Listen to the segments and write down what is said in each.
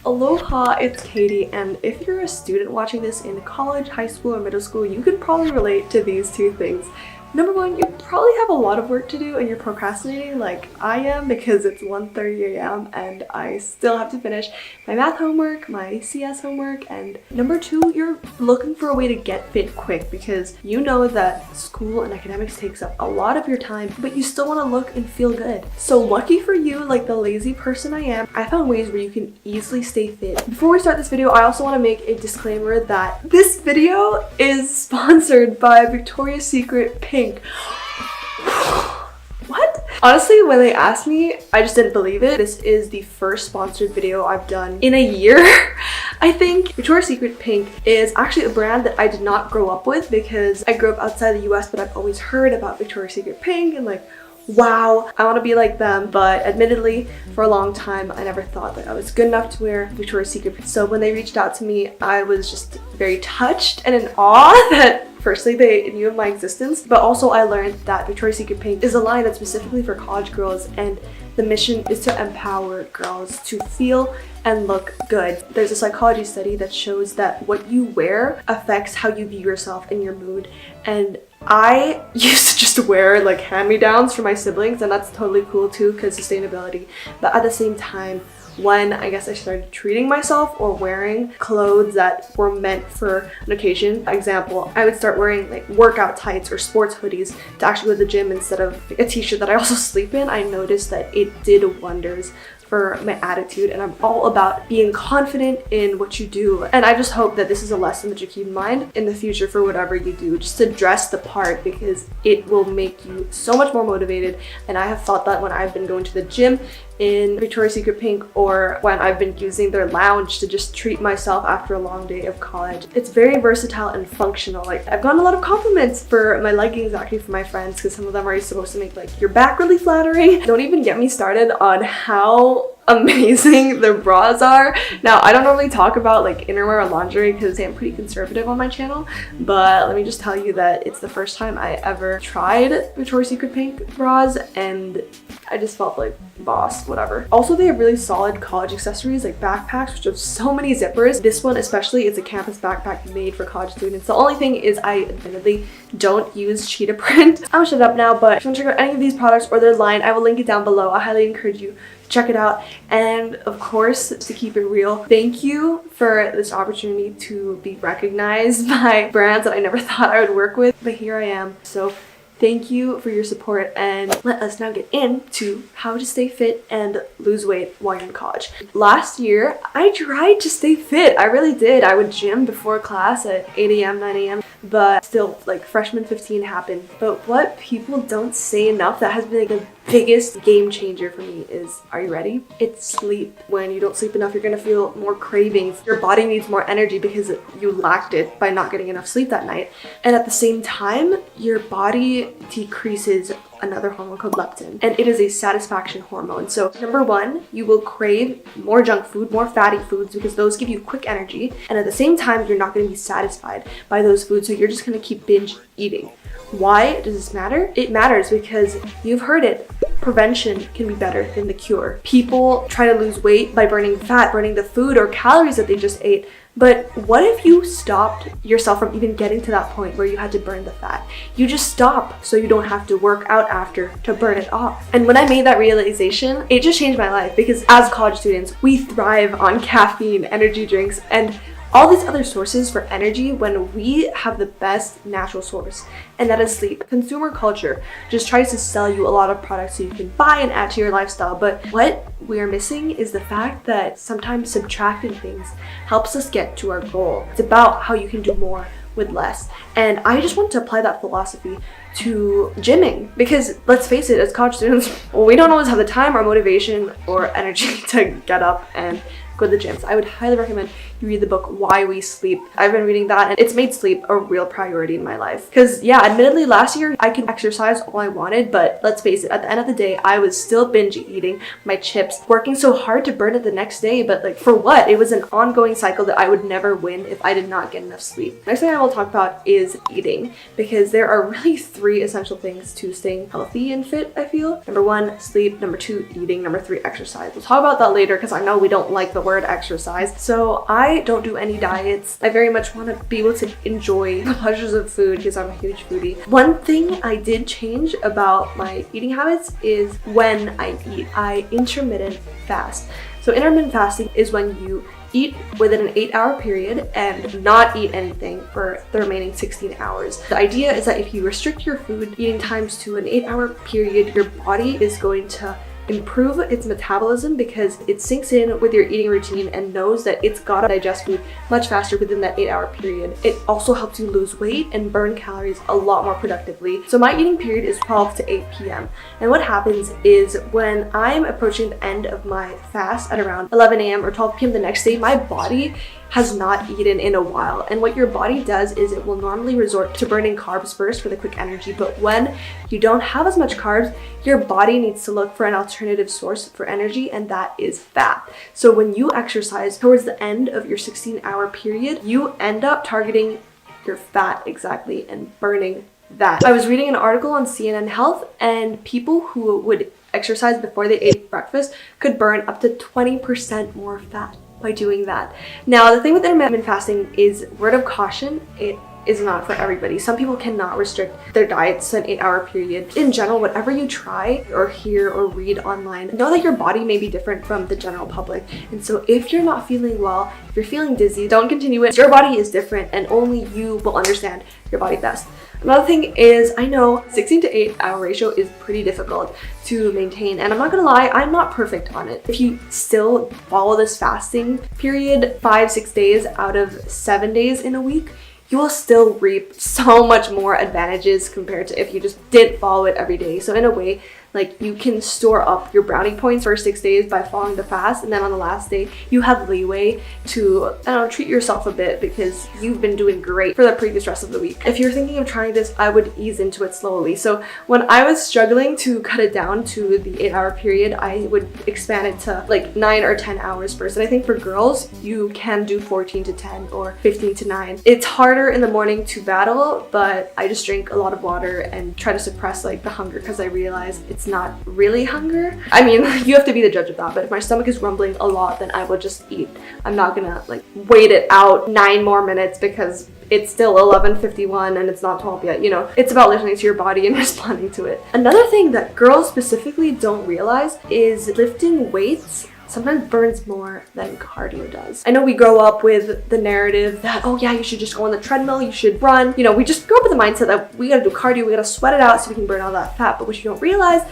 Aloha, it's Katie, and if you're a student watching this in college, high school, or middle school, you could probably relate to these two things. Number one, you probably have a lot of work to do and you're procrastinating like I am because it's 1:30 a.m. and I still have to finish my math homework, my CS homework, and number two, you're looking for a way to get fit quick because you know that school and academics takes up a lot of your time, but you still want to look and feel good. So lucky for you, like the lazy person I am, I found ways where you can easily stay fit. Before we start this video, I also want to make a disclaimer that this video is sponsored by Victoria's Secret Pink. What? Honestly, when they asked me, I just didn't believe it. This is the first sponsored video I've done in a year. I think Victoria's Secret Pink is actually a brand that I did not grow up with because I grew up outside the US, but I've always heard about Victoria's Secret Pink and like, wow, I want to be like them. But admittedly, for a long time, I never thought that I was good enough to wear Victoria's Secret. So when they reached out to me, I was just very touched and in awe that firstly, they knew of my existence, but also I learned that Victoria's Secret Pink is a line that's specifically for college girls, and the mission is to empower girls to feel and look good. There's a psychology study that shows that what you wear affects how you view yourself and your mood, and I used to just wear like hand-me-downs for my siblings, and that's totally cool too because sustainability, but at the same time, when I guess I started treating myself or wearing clothes that were meant for an occasion. For example, I would start wearing like workout tights or sports hoodies to actually go to the gym instead of a t-shirt that I also sleep in. I noticed that it did wonders for my attitude, and I'm all about being confident in what you do. And I just hope that this is a lesson that you keep in mind in the future for whatever you do, just to dress the part because it will make you so much more motivated. And I have felt that when I've been going to the gym in Victoria's Secret Pink or when I've been using their lounge to just treat myself after a long day of college. It's very versatile and functional. Like I've gotten a lot of compliments for my leggings actually from my friends because some of them are supposed to make like your back really flattering. Don't even get me started on how amazing the bras are. Now, I don't normally talk about like innerwear or lingerie because I'm pretty conservative on my channel, but let me just tell you that it's the first time I ever tried Victoria's Secret Pink bras and I just felt like boss, whatever. Also, they have really solid college accessories like backpacks, which have so many zippers. This one especially is a campus backpack made for college students. The only thing is I admittedly don't use cheetah print. I'm gonna shut up now, but if you want to check out any of these products or their line, I will link it down below. I highly encourage you to check it out. And of course, to keep it real, thank you for this opportunity to be recognized by brands that I never thought I would work with, but here I am. So thank you for your support, and let us now get into how to stay fit and lose weight while you're in college. Last year, I tried to stay fit. I really did. I would gym before class at 8 a.m., 9 a.m., but still, like freshman 15 happened. But what people don't say enough that has been like the biggest game changer for me is, are you ready? It's sleep. When you don't sleep enough, you're gonna feel more cravings. Your body needs more energy because you lacked it by not getting enough sleep that night. And at the same time, your body decreases another hormone called leptin, and it is a satisfaction hormone. So number one, you will crave more junk food, more fatty foods, because those give you quick energy, and at the same time you're not going to be satisfied by those foods, so you're just going to keep binge eating. Why does this matter? It matters because you've heard it. Prevention can be better than the cure. People try to lose weight by burning fat, burning the food or calories that they just ate. But what if you stopped yourself from even getting to that point where you had to burn the fat? You just stop so you don't have to work out after to burn it off. And when I made that realization, it just changed my life because as college students, we thrive on caffeine, energy drinks, and all these other sources for energy when we have the best natural source, and that is sleep. Consumer culture just tries to sell you a lot of products so you can buy and add to your lifestyle, but what we are missing is the fact that sometimes subtracting things helps us get to our goal. It's about how you can do more with less. And I just want to apply that philosophy to gymming because let's face it, as college students, we don't always have the time or motivation or energy to get up and go to the gym. So I would highly recommend you read the book Why We Sleep. I've been reading that and it's made sleep a real priority in my life. Because yeah, admittedly last year I could exercise all I wanted, but let's face it, at the end of the day, I was still binge eating my chips, working so hard to burn it the next day, but like for what? It was an ongoing cycle that I would never win if I did not get enough sleep. Next thing I will talk about is eating, because there are really 3 essential things to staying healthy and fit, I feel. Number 1, sleep. Number 2, eating. Number 3, exercise. We'll talk about that later because I know we don't like the the word exercise. So I don't do any diets. I very much want to be able to enjoy the pleasures of food because I'm a huge foodie. One thing I did change about my eating habits is when I eat. I intermittent fast. So intermittent fasting is when you eat within an 8-hour period and not eat anything for the remaining 16 hours. The idea is that if you restrict your food eating times to an 8-hour period, your body is going to improve its metabolism because it sinks in with your eating routine and knows that it's gotta digest food much faster within that 8-hour period. It also helps you lose weight and burn calories a lot more productively. So my eating period is 12 to 8 p.m. And what happens is when I'm approaching the end of my fast at around 11 a.m. or 12 p.m. the next day, my body has not eaten in a while. And what your body does is it will normally resort to burning carbs first for the quick energy. But when you don't have as much carbs, your body needs to look for an alternative source for energy, and that is fat. So when you exercise towards the end of your 16-hour period, you end up targeting your fat exactly and burning that. I was reading an article on CNN Health, and people who would exercise before they ate breakfast could burn up to 20% more fat by doing that. Now, the thing with intermittent fasting is, word of caution, it is not for everybody. Some people cannot restrict their diets to an 8-hour period. In general, whatever you try or hear or read online, know that your body may be different from the general public. And so if you're not feeling well, if you're feeling dizzy, don't continue it. Your body is different and only you will understand your body best. Another thing is, I know 16 to 8-hour ratio is pretty difficult to maintain, and I'm not gonna lie, I'm not perfect on it. If you still follow this fasting period 5-6 days out of 7 days in a week, you will still reap so much more advantages compared to if you just didn't follow it every day. So in a way, like, you can store up your brownie points for 6 days by following the fast, and then on the last day you have leeway to, I don't know, treat yourself a bit because you've been doing great for the previous rest of the week. If you're thinking of trying this, I would ease into it slowly. So when I was struggling to cut it down to the 8-hour period, I would expand it to like 9 or 10 hours first. And I think for girls, you can do 14 to 10 or 15 to 9. It's harder in the morning to battle, but I just drink a lot of water and try to suppress like the hunger because I realize it's not really hunger. I mean, you have to be the judge of that, but if my stomach is rumbling a lot, then I will just eat. I'm not gonna like wait it out 9 more minutes because it's still 11:51 and it's not 12 yet, you know. It's about listening to your body and responding to it. Another thing that girls specifically don't realize is lifting weights sometimes burns more than cardio does. I know we grow up with the narrative that, oh yeah, you should just go on the treadmill, you should run. You know, we just grow up with the mindset that we gotta do cardio, we gotta sweat it out so we can burn all that fat. But what you don't realize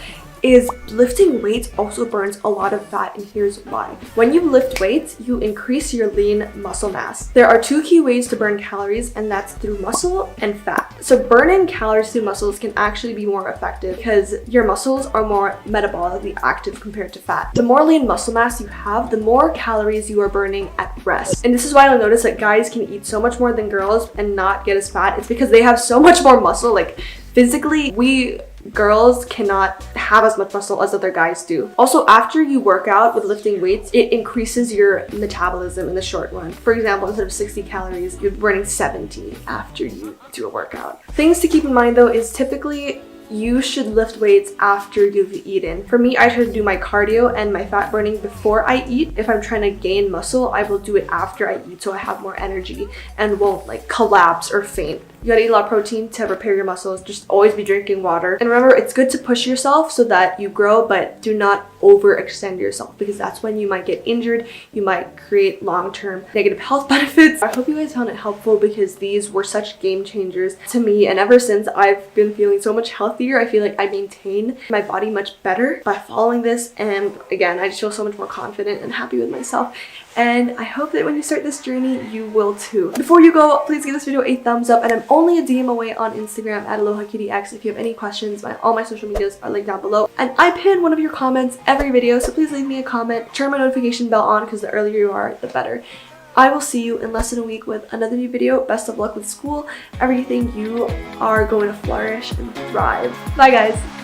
is lifting weights also burns a lot of fat, and here's why. When you lift weights, you increase your lean muscle mass. There are 2 key ways to burn calories, and that's through muscle and fat. So burning calories through muscles can actually be more effective because your muscles are more metabolically active compared to fat. The more lean muscle mass you have, the more calories you are burning at rest. And this is why you'll notice that guys can eat so much more than girls and not get as fat. It's because they have so much more muscle. Like, physically, we girls cannot have as much muscle as other guys do. Also, after you work out with lifting weights, it increases your metabolism in the short run. For example, instead of 60 calories, you're burning 70 after you do a workout. Things to keep in mind though is typically you should lift weights after you've eaten. For me, I try to do my cardio and my fat burning before I eat. If I'm trying to gain muscle, I will do it after I eat so I have more energy and won't like collapse or faint. You gotta eat a lot of protein to repair your muscles. Just always be drinking water. And remember, it's good to push yourself so that you grow, but do not overextend yourself because that's when you might get injured. You might create long-term negative health benefits. I hope you guys found it helpful because these were such game changers to me. And ever since, I've been feeling so much healthier. I feel like I maintain my body much better by following this. And again, I just feel so much more confident and happy with myself. And I hope that when you start this journey, you will too. Before you go, please give this video a thumbs up, and I'm only a DM away on Instagram at AlohaKittyX. If you have any questions, all my social medias are linked down below. And I pin one of your comments every video, so please leave me a comment. Turn my notification bell on because the earlier you are, the better. I will see you in less than a week with another new video. Best of luck with school, everything. You are going to flourish and thrive. Bye guys.